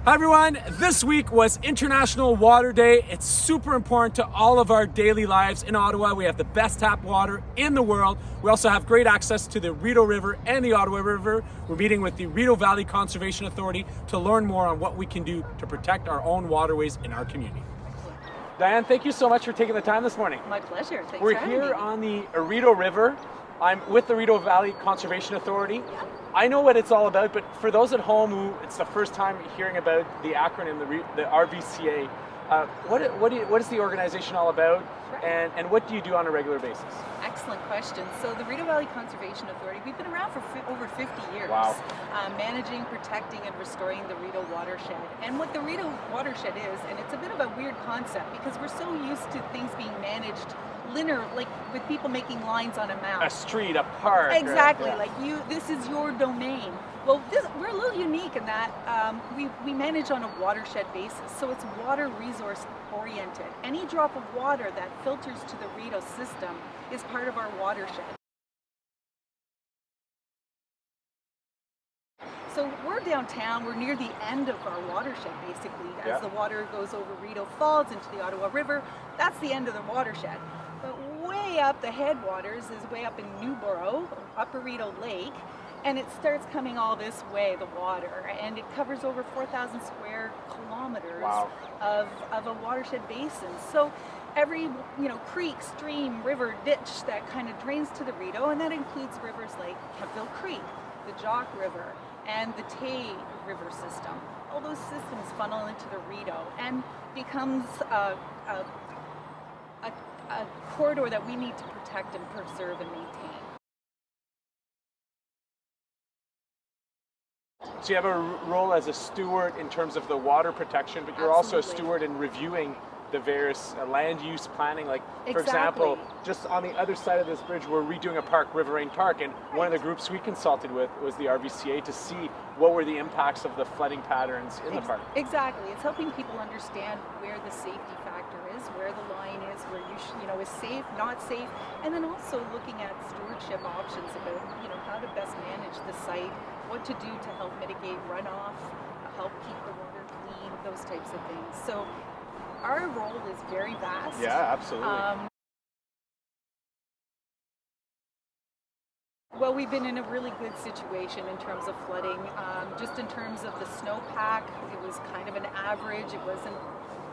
Hi everyone, this week was International Water Day. It's super important to all of our daily lives in Ottawa. We have the best tap water in the world. We also have great access to the Rideau River and the Ottawa River. We're meeting with the Rideau Valley Conservation Authority to learn more on what we can do to protect our own waterways in our community. Diane, thank you so much for taking the time this morning. My pleasure. Thanks We're for having here me. on the Rideau River. I'm with the Rideau Valley Conservation Authority. I know what it's all about, but for those at home who it's the first time hearing about the acronym, the RVCA, what is the organization all about, and what do you do on a regular basis? Excellent question. So the Rideau Valley Conservation Authority, we've been around for over 50 years, Wow. Managing, protecting, and restoring the Rideau Watershed. And what the Rideau Watershed is, and it's a bit of a weird concept because we're so used to things being managed linear, like with people making lines on a map. A street, a park. Exactly, Yeah. like this is your domain. Well, we're a little unique in that we manage on a watershed basis, so it's water resource oriented. Any drop of water that filters to the Rideau system is part of our watershed. So we're downtown, we're near the end of our watershed basically. As the water goes over Rideau Falls into the Ottawa River, that's the end of the watershed. But way up the headwaters is way up in Newborough, Upper Rideau Lake, and it starts coming all this way, the water, and it covers over 4,000 square kilometers Wow. of a watershed basin. So every creek, stream, river, ditch that kind of drains to the Rideau, and that includes rivers like Kemptville Creek, the Jock River, and the Tay River system. All those systems funnel into the Rideau and becomes a corridor that we need to protect and preserve and maintain. So you have a role as a steward in terms of the water protection, but you're also a Absolutely. steward in reviewing the various land use planning. Like, for example, just on the other side of this bridge, we're redoing a park, Riverine Park, and one of the groups we consulted with was the RVCA to see what were the impacts of the flooding patterns in the park. Exactly. It's helping people understand where the safety factor is, where the line is, where is safe, not safe, and then also looking at stewardship options about how to best manage the site, what to do to help mitigate runoff, help keep the water clean, those types of things. So our role is very vast. Yeah, absolutely. Well, we've been in a really good situation in terms of flooding. Just in terms of the snowpack, it was kind of an average. It wasn't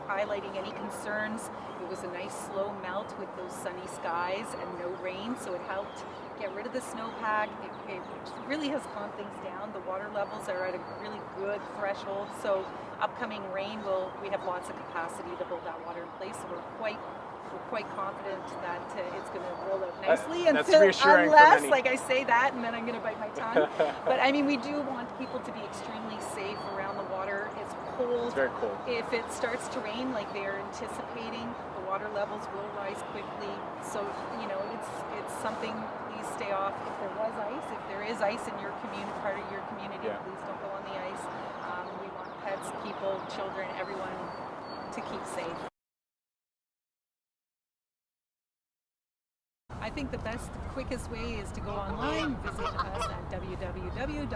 highlighting any concerns. It was a nice slow melt with those sunny skies and no rain, so it helped get rid of the snowpack. It really has calmed things down. The water levels are at a really good threshold, so upcoming rain we have lots of capacity to hold that water in place. So we're quite confident that it's going to roll out nicely. That's reassuring for unless, many. like I say that, and then I'm going to bite my tongue. But I mean, we do want people to be extremely safe around the water. It's cold. It's very cold. If it starts to rain, like they're anticipating, the water levels will rise quickly. So it's something. Please stay off. If there is ice in your community, part of your community, please don't go on the ice. We want pets, people, children, everyone to keep safe. I think the quickest way is to go online, visit us at www.rvca.ca.